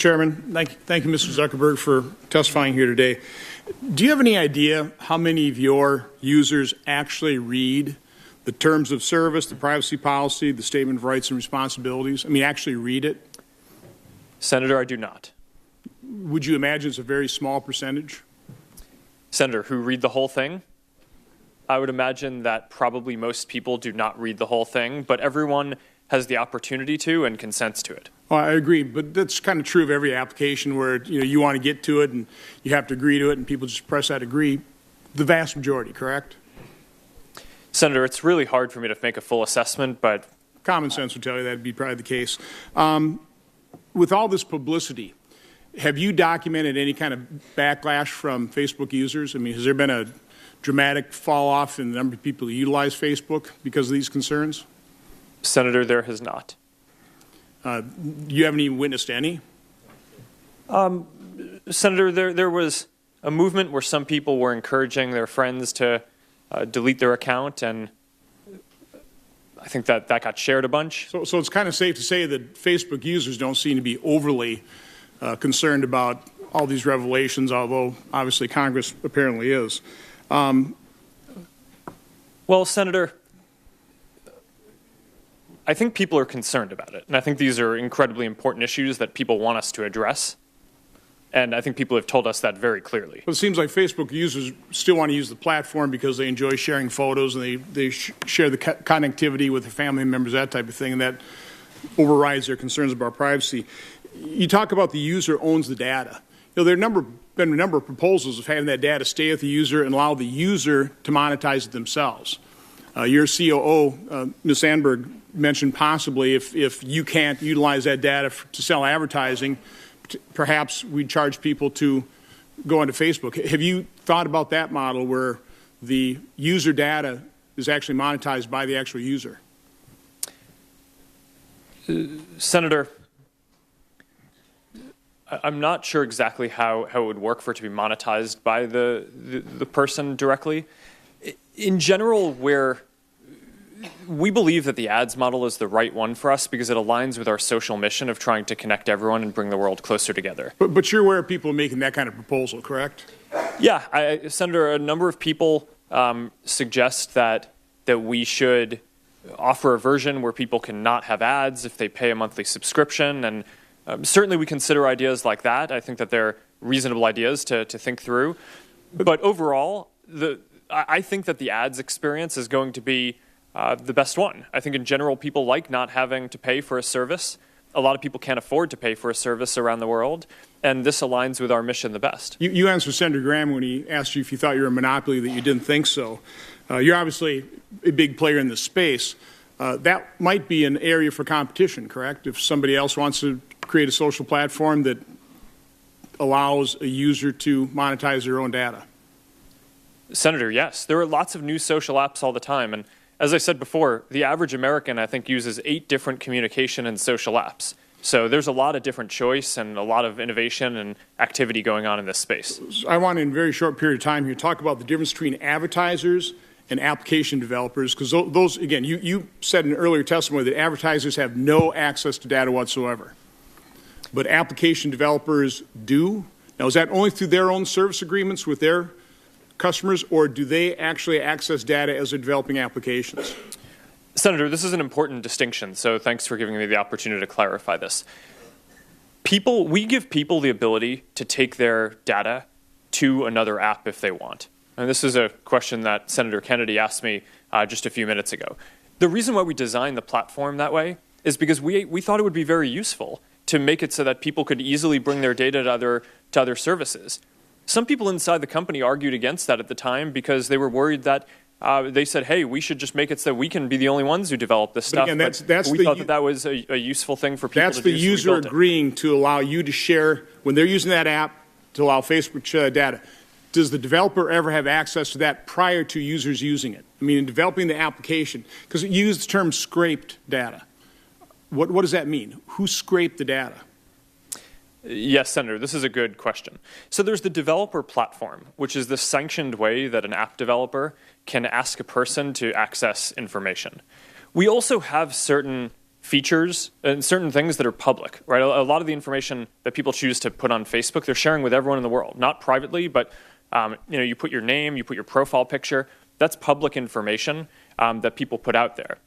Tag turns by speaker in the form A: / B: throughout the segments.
A: Chairman, thank you, Mr. Zuckerberg, for testifying here today. Do you have any idea how many of your users actually read the terms of service, the privacy policy, the statement of rights and responsibilities? I mean, actually read it?
B: Senator, I do not.
A: Would you imagine it's a very small percentage?
B: Senator, who read the whole thing? I would imagine that probably most people do not read the whole thing, but everyone has the opportunity to and consents to it.
A: Well, I agree, but that's kind of true of every application where you want to get to it and you have to agree to it and people just press that agree. The vast majority, correct?
B: Senator, it's really hard for me to make a full assessment, but
A: common sense would tell you that would be probably the case. With all this publicity, have you documented any kind of backlash from Facebook users? I mean, has there been a dramatic fall off in the number of people who utilize Facebook because of these concerns?
B: Senator, there has not.
A: You haven't even witnessed any?
B: Senator, there was a movement where some people were encouraging their friends to delete their account, and I think that got shared a bunch.
A: So it's kind of safe to say that Facebook users don't seem to be overly concerned about all these revelations, although obviously Congress apparently is.
B: Well, Senator, I think people are concerned about it, and I think these are incredibly important issues that people want us to address, and I think people have told us that very clearly.
A: Well, it seems like Facebook users still want to use the platform because they enjoy sharing photos and they share the connectivity with their family members, that type of thing, and that overrides their concerns about privacy. You talk about the user owns the data. There have been a number of proposals of having that data stay with the user and allow the user to monetize it themselves. Your COO, Ms. Sandberg, mentioned possibly if you can't utilize that data to sell advertising, perhaps we'd charge people to go onto Facebook. Have you thought about that model where the user data is actually monetized by the actual user?
B: Senator, I'm not sure exactly how it would work for it to be monetized by the person directly. In general, we believe that the ads model is the right one for us because it aligns with our social mission of trying to connect everyone and bring the world closer together.
A: But you're aware of people making that kind of proposal, correct?
B: Yeah, Senator, a number of people suggest that we should offer a version where people can not have ads if they pay a monthly subscription, and certainly we consider ideas like that. I think that they're reasonable ideas to think through. But overall, I think that the ads experience is going to be the best one. I think in general people like not having to pay for a service. A lot of people can't afford to pay for a service around the world, and this aligns with our mission the best.
A: You answered Senator Graham when he asked you if you thought you were a monopoly, that you didn't think so. You're obviously a big player in this space. That might be an area for competition, correct? If somebody else wants to create a social platform that allows a user to monetize their own data.
B: Senator, yes. There are lots of new social apps all the time, and as I said before, the average American, I think, uses 8 different communication and social apps. So there's a lot of different choice and a lot of innovation and activity going on in this space.
A: I want, in a very short period of time here, to talk about the difference between advertisers and application developers, because those, again, you said in earlier testimony that advertisers have no access to data whatsoever, but application developers do. Now, is that only through their own service agreements with their customers, or do they actually access data as they're developing applications?
B: Senator, this is an important distinction, so thanks for giving me the opportunity to clarify this. We give people the ability to take their data to another app if they want. And this is a question that Senator Kennedy asked me just a few minutes ago. The reason why we designed the platform that way is because we thought it would be very useful to make it so that people could easily bring their data to other services. Some people inside the company argued against that at the time because they were worried that they said, hey, we should just make it so that we can be the only ones who develop this stuff.
A: Again,
B: we thought that was a useful thing for people to do.
A: That's the user agreeing to allow you to share, when they're using that app, to allow Facebook data. Does the developer ever have access to that prior to users using it? I mean, in developing the application, because you use the term scraped data. What does that mean? Who scraped the data?
B: Yes, Senator, this is a good question. So there's the developer platform, which is the sanctioned way that an app developer can ask a person to access information. We also have certain features and certain things that are public, right? A lot of the information that people choose to put on Facebook, they're sharing with everyone in the world, not privately, but you put your name, you put your profile picture. That's public information that people put out there.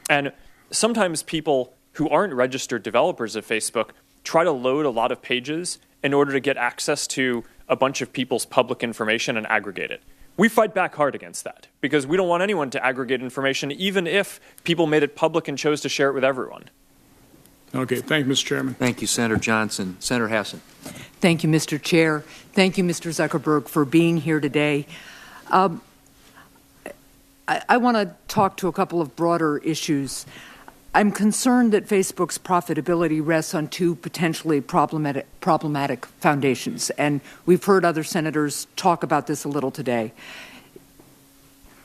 B: And sometimes people who aren't registered developers of Facebook try to load a lot of pages in order to get access to a bunch of people's public information and aggregate it. We fight back hard against that because we don't want anyone to aggregate information, even if people made it public and chose to share it with everyone.
A: Okay, thank you, Mr. Chairman.
C: Thank you, Senator Johnson. Senator Hassan.
D: Thank you, Mr. Chair. Thank you, Mr. Zuckerberg, for being here today. I want to talk to a couple of broader issues. I'm concerned that Facebook's profitability rests on two potentially problematic foundations, and we've heard other senators talk about this a little today.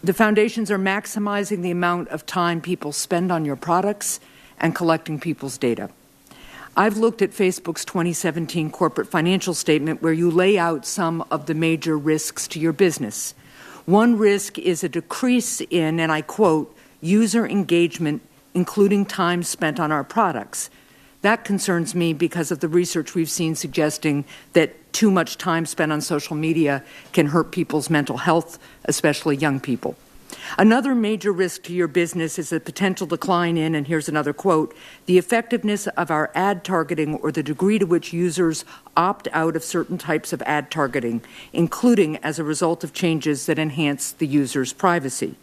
D: The foundations are maximizing the amount of time people spend on your products and collecting people's data. I've looked at Facebook's 2017 corporate financial statement where you lay out some of the major risks to your business. One risk is a decrease in, and I quote, user engagement, including time spent on our products. That concerns me because of the research we've seen suggesting that too much time spent on social media can hurt people's mental health, especially young people. Another major risk to your business is the potential decline in, and here's another quote, the effectiveness of our ad targeting or the degree to which users opt out of certain types of ad targeting, including as a result of changes that enhance the user's privacy.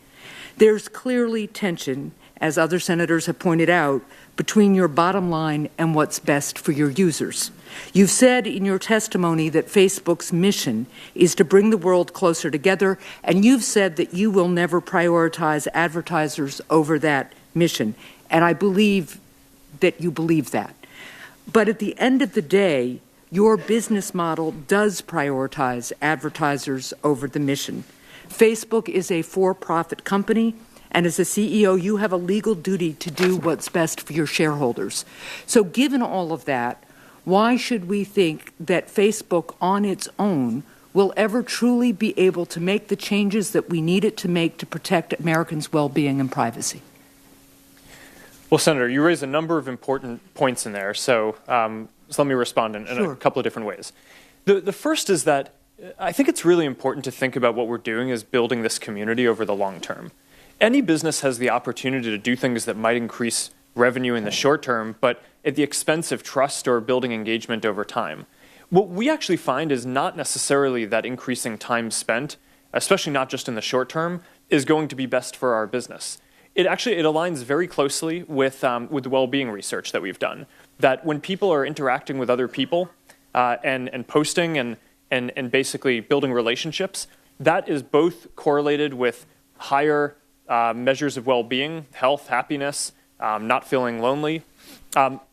D: There's clearly tension, as other senators have pointed out, between your bottom line and what's best for your users. You've said in your testimony that Facebook's mission is to bring the world closer together, and you've said that you will never prioritize advertisers over that mission. And I believe that you believe that. But at the end of the day, your business model does prioritize advertisers over the mission. Facebook is a for-profit company, and as a CEO, you have a legal duty to do what's best for your shareholders. So given all of that, why should we think that Facebook on its own will ever truly be able to make the changes that we need it to make to protect Americans' well-being and privacy?
B: Well, Senator, you raised a number of important points in there, so let me respond in a couple of different ways. The first is that I think it's really important to think about what we're doing as building this community over the long term. Any business has the opportunity to do things that might increase revenue in the short term, but at the expense of trust or building engagement over time. What we actually find is not necessarily that increasing time spent, especially not just in the short term, is going to be best for our business. It aligns very closely with the well-being research that we've done. That when people are interacting with other people and posting and basically building relationships, that is both correlated with higher measures of well-being, health, happiness, not feeling lonely,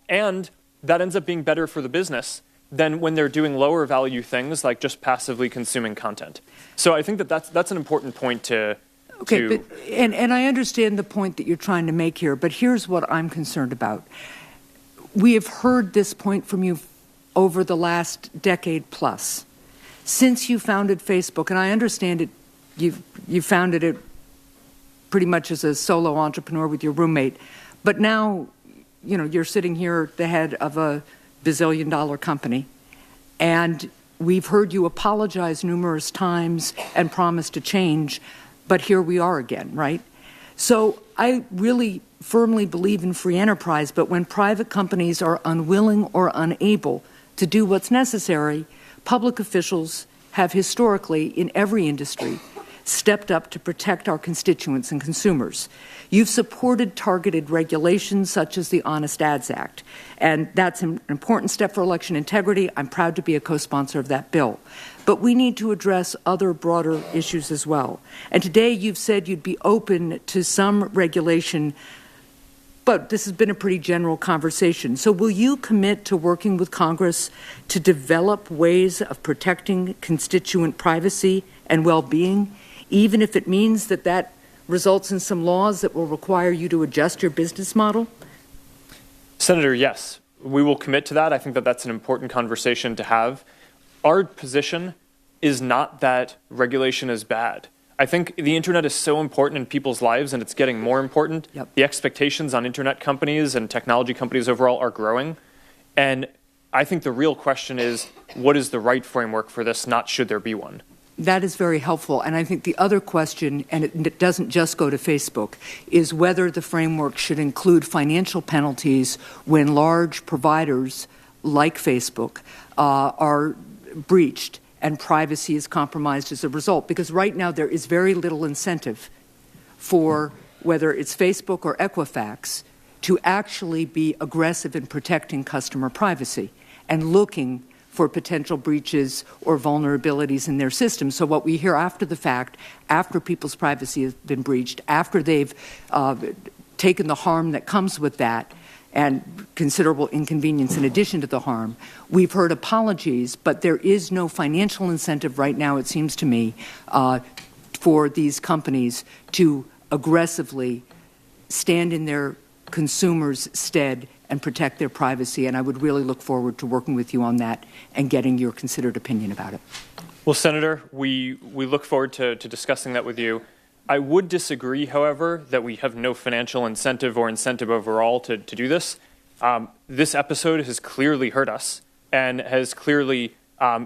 B: and that ends up being better for the business than when they're doing lower value things like just passively consuming content. So I think that's an important point to.
D: Okay, and I understand the point that you're trying to make here, but here's what I'm concerned about. We have heard this point from you over the last decade plus. Since you founded Facebook, and I understand it, you founded it pretty much as a solo entrepreneur with your roommate, but now, you're sitting here at the head of a bazillion-dollar company, and we've heard you apologize numerous times and promise to change, but here we are again, right? So I really firmly believe in free enterprise, but when private companies are unwilling or unable to do what's necessary, public officials have historically, in every industry, stepped up to protect our constituents and consumers. You've supported targeted regulations such as the Honest Ads Act, and that's an important step for election integrity. I'm proud to be a co-sponsor of that bill. But we need to address other broader issues as well. And today you've said you'd be open to some regulation, but this has been a pretty general conversation. So will you commit to working with Congress to develop ways of protecting constituent privacy and well-being, even if it means that results in some laws that will require you to adjust your business model?
B: Senator, yes, we will commit to that. I think that's an important conversation to have. Our position is not that regulation is bad. I think the internet is so important in people's lives, and it's getting more important.
D: Yep.
B: The expectations on internet companies and technology companies overall are growing. And I think the real question is, what is the right framework for this, not should there be one?
D: That is very helpful. And I think the other question, and it doesn't just go to Facebook, is whether the framework should include financial penalties when large providers like Facebook are breached and privacy is compromised as a result. Because right now there is very little incentive for whether it's Facebook or Equifax to actually be aggressive in protecting customer privacy and looking for potential breaches or vulnerabilities in their system. So what we hear after the fact, after people's privacy has been breached, after they've taken the harm that comes with that and considerable inconvenience in addition to the harm, we've heard apologies, but there is no financial incentive right now, it seems to me, for these companies to aggressively stand in their consumers' stead and protect their privacy, and I would really look forward to working with you on that and getting your considered opinion about it.
B: Well, Senator, we look forward to discussing that with you. I would disagree, however, that we have no financial incentive or incentive overall to do this. This episode has clearly hurt us and has clearly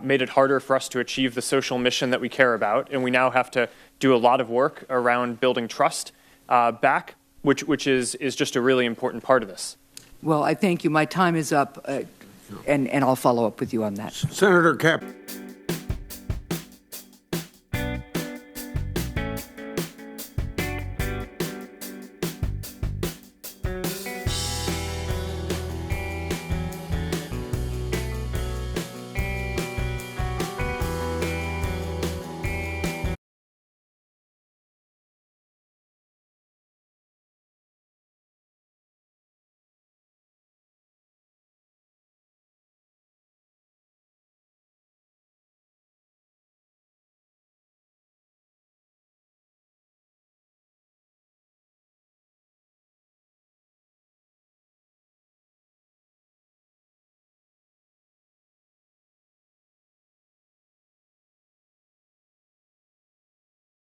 B: made it harder for us to achieve the social mission that we care about, and we now have to do a lot of work around building trust back, which is just a really important part of this.
D: Well, I thank you. My time is up, and I'll follow up with you on that.
E: Senator Cap.